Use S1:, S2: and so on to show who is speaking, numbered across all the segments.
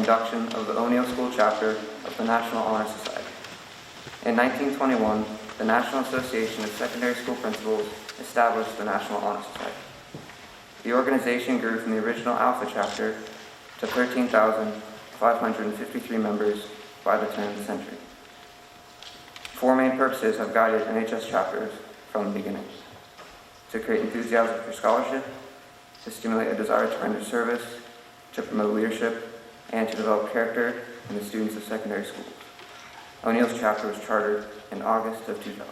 S1: induction of the O'Neill School Chapter of the National Honor Society. In 1921, the National Association of Secondary School Principals established the National Honor Society. The organization grew from the original Alpha Chapter to 13,553 members by the turn of the century. Four main purposes have guided NHS chapters from the beginning: to create enthusiasm for scholarship, to stimulate a desire to render service, to promote leadership, and to develop character in the students of secondary schools. O'Neill's chapter was chartered in August of 2000.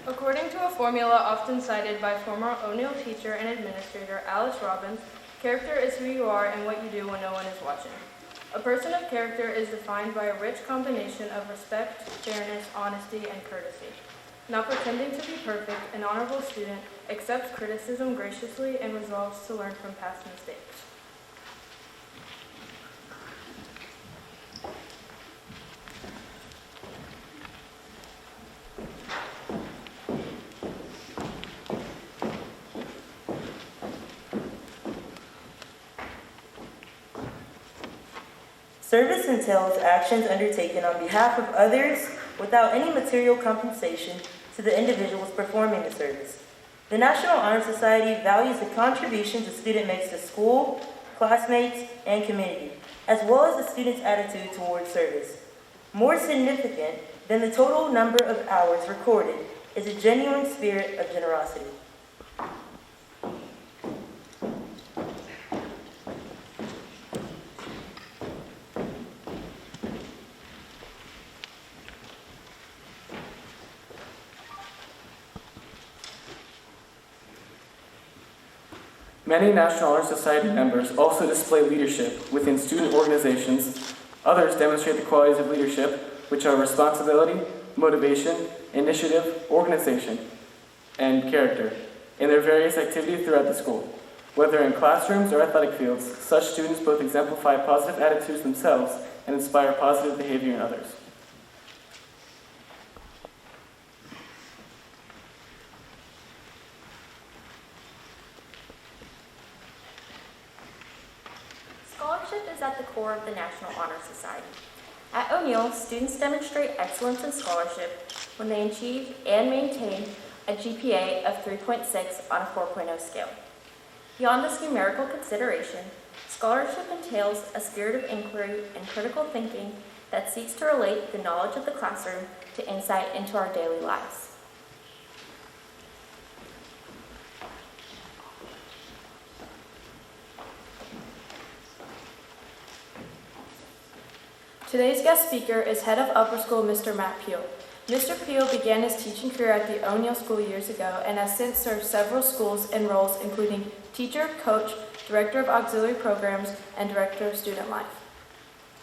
S2: According to a formula often cited by former O'Neill teacher and administrator Alice Robbins, character is who you are and what you do when no one is watching. A person of character is defined by a rich combination of respect, fairness, honesty, and courtesy. Not pretending to be perfect, an honorable student accepts criticism graciously and resolves to learn from past mistakes.
S3: Service entails actions undertaken on behalf of others without any material compensation to the individuals performing the service. The National Honor Society values the contributions a student makes to school, classmates, and community, as well as the student's attitude towards service. More significant than the total number of hours recorded is a genuine spirit of generosity.
S4: Many National Honor Society members also display leadership within student organizations. Others demonstrate the qualities of leadership, which are responsibility, motivation, initiative, organization, and character in their various activities throughout the school. Whether in classrooms or athletic fields, such students both exemplify positive attitudes themselves and inspire positive behavior in others.
S5: Scholarship is at the core of the National Honor Society. At O'Neill, students demonstrate excellence in scholarship when they achieve and maintain a GPA of 3.6 on a 4.0 scale. Beyond this numerical consideration, scholarship entails a spirit of inquiry and critical thinking that seeks to relate the knowledge of the classroom to insight into our daily lives.
S2: Today's guest speaker is head of upper school, Mr. Matt Peel. Mr. Peel began his teaching career at the O'Neill School years ago and has since served several schools in roles including teacher, coach, director of auxiliary programs, and director of student life.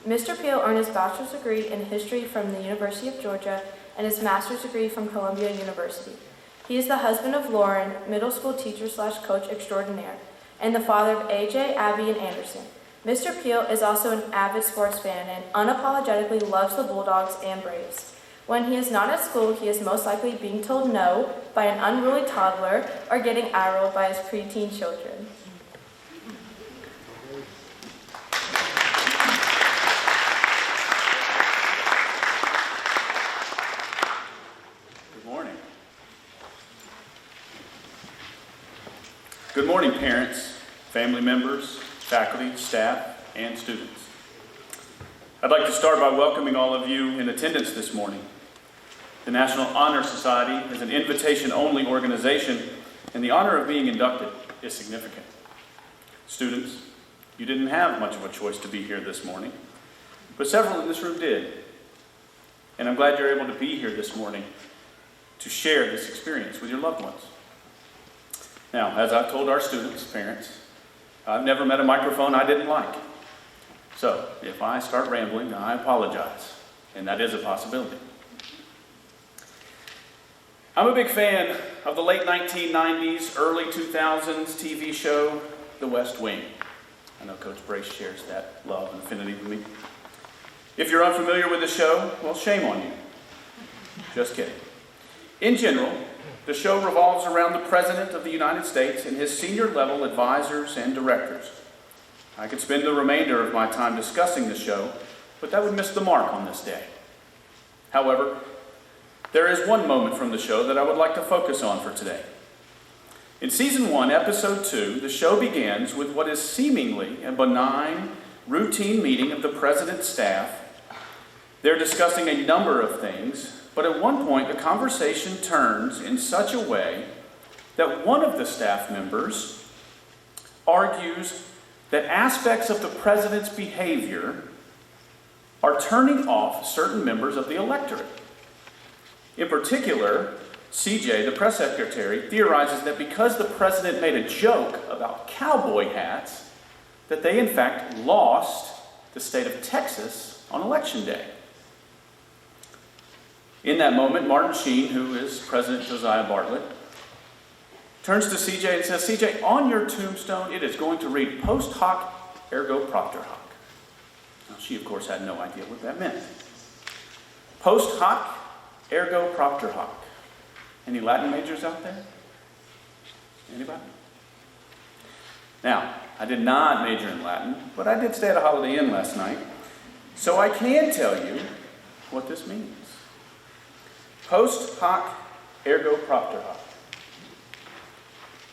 S2: Mr. Peel earned his bachelor's degree in history from the University of Georgia and his master's degree from Columbia University. He is the husband of Lauren, middle school teacher/coach extraordinaire, and the father of AJ, Abby, and Anderson. Mr. Peel is also an avid sports fan and unapologetically loves the Bulldogs and Braves. When he is not at school, he is most likely being told no by an unruly toddler or getting eye-rolled by his preteen children.
S6: Good morning. Good morning, parents, family members, faculty, staff, and students. I'd like to start by welcoming all of you in attendance this morning. The National Honor Society is an invitation-only organization, and the honor of being inducted is significant. Students, you didn't have much of a choice to be here this morning, but several in this room did. And I'm glad you're able to be here this morning to share this experience with your loved ones. Now, as I've told our students, parents, I've never met a microphone I didn't like. So, if I start rambling, I apologize, and that is a possibility. I'm a big fan of the late 1990s, early 2000s TV show, The West Wing. I know Coach Brace shares that love and affinity with me. If you're unfamiliar with the show, well, shame on you. Just kidding. In general, the show revolves around the President of the United States and his senior level advisors and directors. I could spend the remainder of my time discussing the show, but that would miss the mark on this day. However, there is one moment from the show that I would like to focus on for today. In Season 1, Episode 2, the show begins with what is seemingly a benign, routine meeting of the President's staff. They're discussing a number of things, but at one point the conversation turns in such a way that one of the staff members argues that aspects of the President's behavior are turning off certain members of the electorate. In particular, CJ, the press secretary, theorizes that because the President made a joke about cowboy hats, that they in fact lost the state of Texas on Election Day. In that moment, Martin Sheen, who is President Josiah Bartlett, turns to CJ and says, CJ, on your tombstone, it is going to read post hoc ergo propter hoc. Now, she, of course, had no idea what that meant. Post hoc ergo propter hoc. Any Latin majors out there? Anybody? Now, I did not major in Latin, but I did stay at a Holiday Inn last night, so I can tell you what this means. Post hoc ergo propter hoc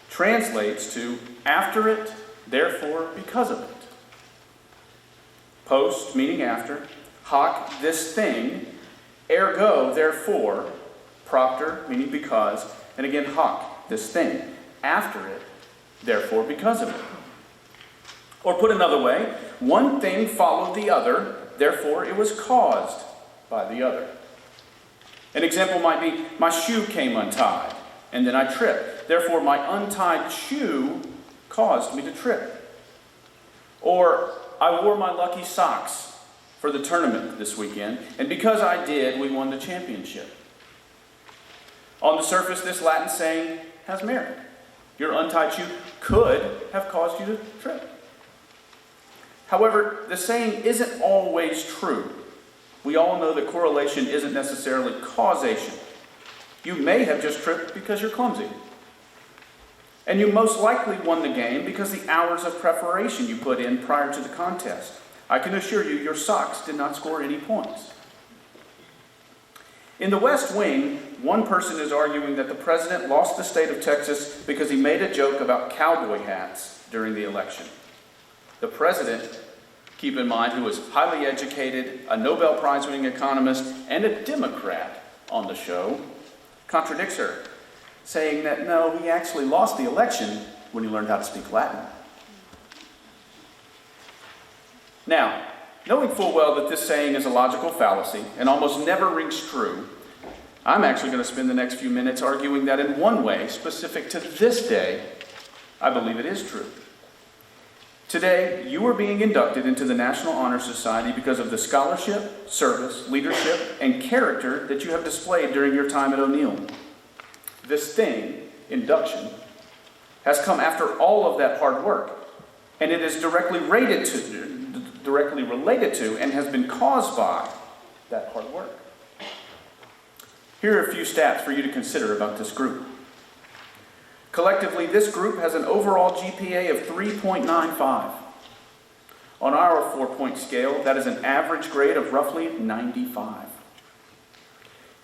S6: translates to after it, therefore because of it. Post, meaning after, hoc, this thing, ergo, therefore, propter, meaning because, and again, hoc, this thing, after it, therefore because of it. Or put another way, one thing followed the other, therefore it was caused by the other. An example might be, my shoe came untied, and then I tripped. Therefore, my untied shoe caused me to trip. Or, I wore my lucky socks for the tournament this weekend, and because I did, we won the championship. On the surface, this Latin saying has merit. Your untied shoe could have caused you to trip. However, the saying isn't always true. We all know that correlation isn't necessarily causation. You may have just tripped because you're clumsy. And you most likely won the game because the hours of preparation you put in prior to the contest. I can assure you, your socks did not score any points. In the West Wing, one person is arguing that the President lost the state of Texas because he made a joke about cowboy hats during the election. The President, keep in mind, who was highly educated, a Nobel Prize-winning economist, and a Democrat on the show, contradicts her, saying that no, he actually lost the election when he learned how to speak Latin. Now, knowing full well that this saying is a logical fallacy and almost never rings true, I'm actually going to spend the next few minutes arguing that in one way, specific to this day, I believe it is true. Today, you are being inducted into the National Honor Society because of the scholarship, service, leadership, and character that you have displayed during your time at O'Neill. This thing, induction, has come after all of that hard work, and it is directly related to and has been caused by that hard work. Here are a few stats for you to consider about this group. Collectively, this group has an overall GPA of 3.95. On our 4-point scale, that is an average grade of roughly 95.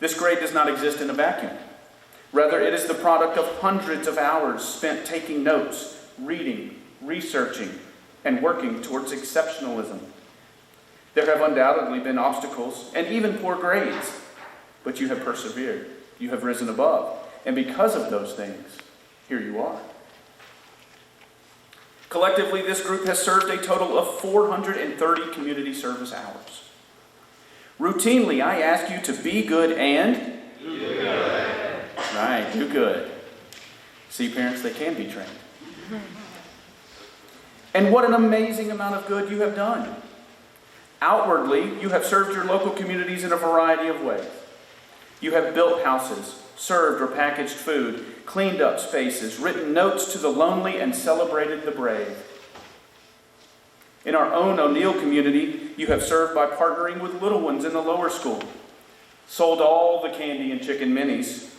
S6: This grade does not exist in a vacuum. Rather, it is the product of hundreds of hours spent taking notes, reading, researching, and working towards exceptionalism. There have undoubtedly been obstacles and even poor grades, but you have persevered. You have risen above. And because of those things, here you are. Collectively, this group has served a total of 430 community service hours. Routinely, I ask you to be good and do good. Right, do good. See, parents, they can be trained. And what an amazing amount of good you have done. Outwardly, you have served your local communities in a variety of ways. You have built houses, served or packaged food, cleaned up spaces, written notes to the lonely, and celebrated the brave. In our own O'Neill community, you have served by partnering with little ones in the lower school, sold all the candy and chicken minis,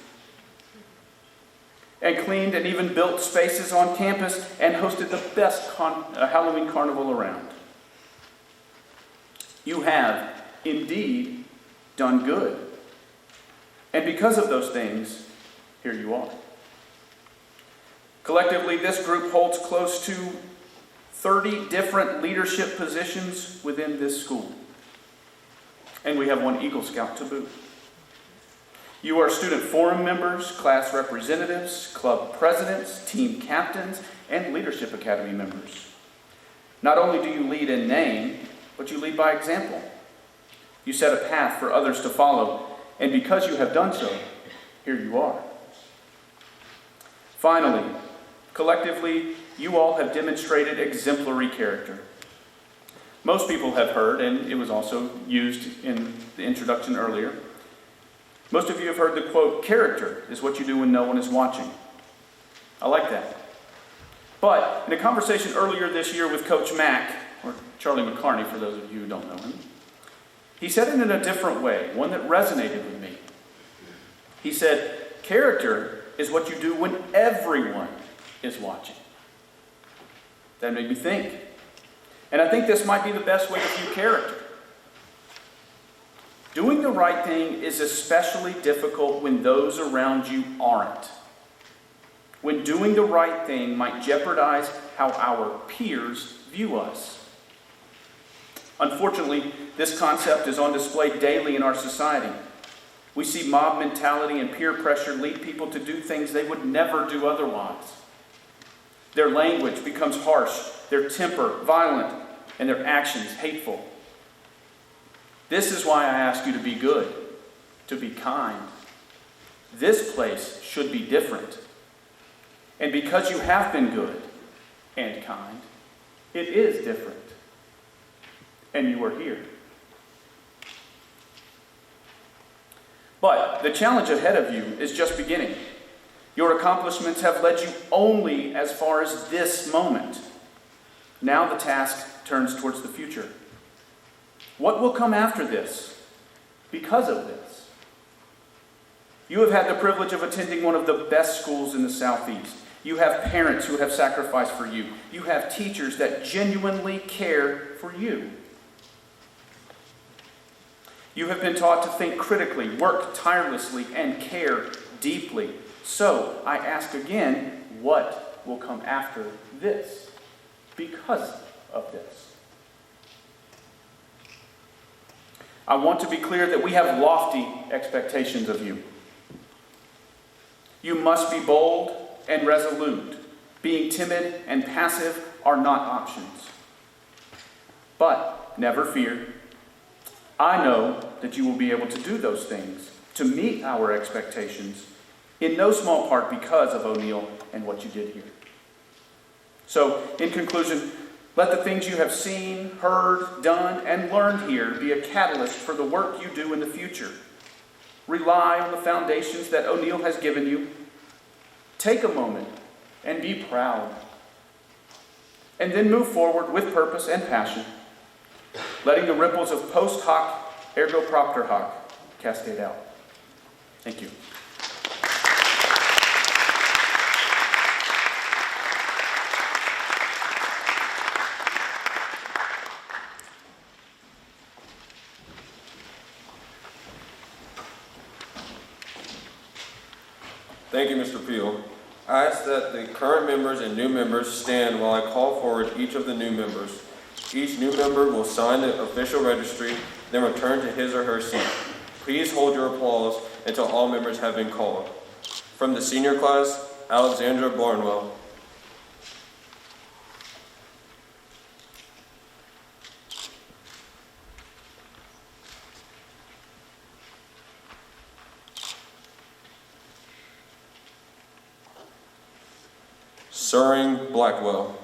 S6: and cleaned and even built spaces on campus and hosted the best Halloween carnival around. You have indeed done good. And because of those things, here you are. Collectively, this group holds close to 30 different leadership positions within this school. And we have one Eagle Scout to boot. You are student forum members, class representatives, club presidents, team captains, and leadership academy members. Not only do you lead in name, but you lead by example. You set a path for others to follow, and because you have done so, here you are. Finally, collectively, you all have demonstrated exemplary character. Most people have heard, and it was also used in the introduction earlier, most of you have heard the quote, "Character is what you do when no one is watching." I like that. But in a conversation earlier this year with Coach Mack, or Charlie McCarney for those of you who don't know him, he said it in a different way, one that resonated with me. He said, "Character is what you do when everyone is watching." That made me think. And I think this might be the best way to view character. Doing the right thing is especially difficult when those around you aren't. When doing the right thing might jeopardize how our peers view us. Unfortunately, this concept is on display daily in our society. We see mob mentality and peer pressure lead people to do things they would never do otherwise. Their language becomes harsh, their temper violent, and their actions hateful. This is why I ask you to be good, to be kind. This place should be different. And because you have been good and kind, it is different. And you are here. But the challenge ahead of you is just beginning. Your accomplishments have led you only as far as this moment. Now the task turns towards the future. What will come after this because of this? You have had the privilege of attending one of the best schools in the Southeast. You have parents who have sacrificed for you. You have teachers that genuinely care for you. You have been taught to think critically, work tirelessly, and care deeply. So, I ask again, what will come after this because of this? I want to be clear that we have lofty expectations of you. You must be bold and resolute. Being timid and passive are not options. But never fear. I know that you will be able to do those things, to meet our expectations, in no small part because of O'Neill and what you did here. So, in conclusion, let the things you have seen, heard, done, and learned here be a catalyst for the work you do in the future. Rely on the foundations that O'Neill has given you. Take a moment and be proud. And then move forward with purpose and passion, letting the ripples of post hoc, ergo propter hoc, cascade out. Thank you.
S7: Thank you, Mr. Peel. I ask that the current members and new members stand while I call forward each of the new members. Each new member will sign the official registry, then return to his or her seat. Please hold your applause until all members have been called. From the senior class, Alexandra Barnwell. Suring Blackwell.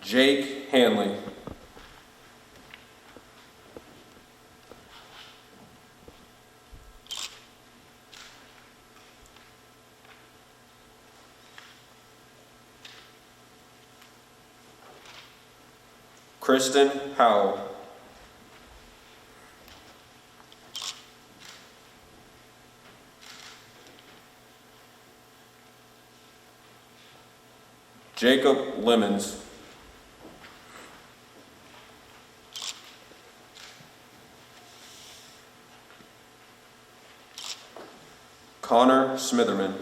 S7: Jake Hanley. Kristen Howell. Jacob Lemons. Connor Smitherman.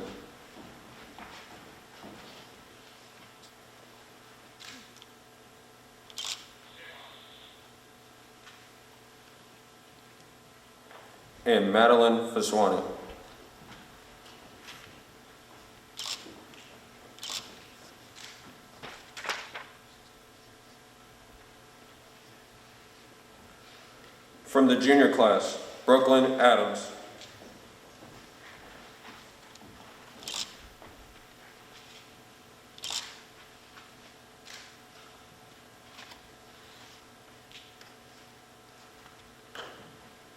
S7: And Madeline Faswani. From the junior class, Brooklyn Adams.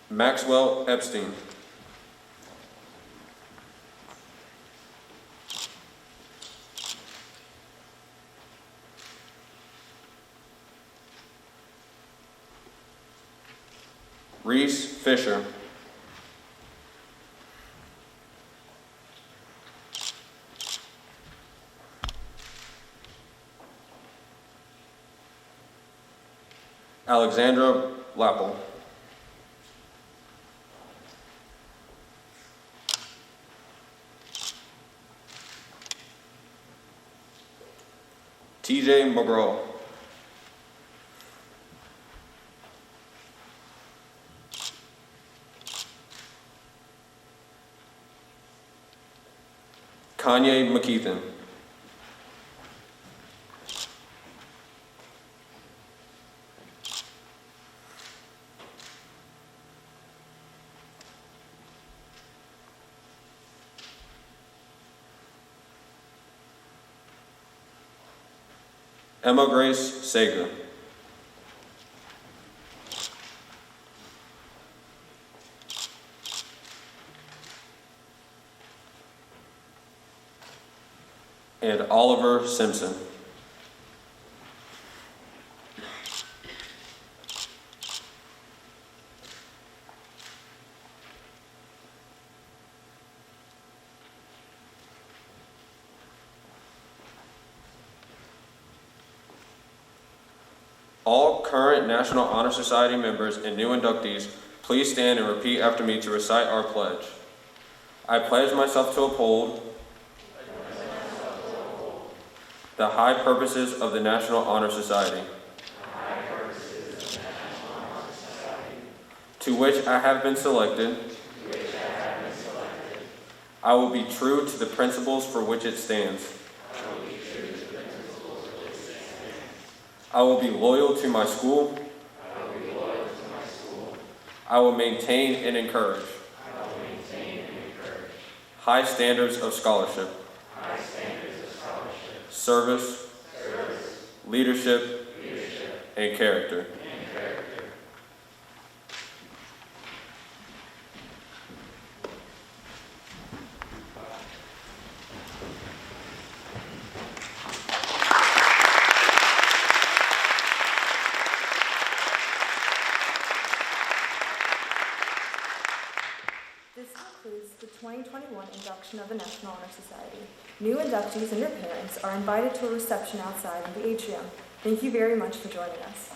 S7: Maxwell Epstein. Reese Fisher. Alexandra Lappel. TJ McGraw. Kanye McKeithen. Emma Grace Sager. And Oliver Simpson. All current National Honor Society members and new inductees, please stand and repeat after me to recite our pledge. I pledge myself to uphold the high purposes of the National Honor Society, to which I have been selected. I will be true to the principles for which it stands. I will be loyal to my school. I will maintain and encourage high standards of scholarship, service, leadership, and character.
S2: This concludes the 2021 induction of the National Honor Society. New inductees and their parents are invited to a reception outside in the atrium. Thank you very much for joining us.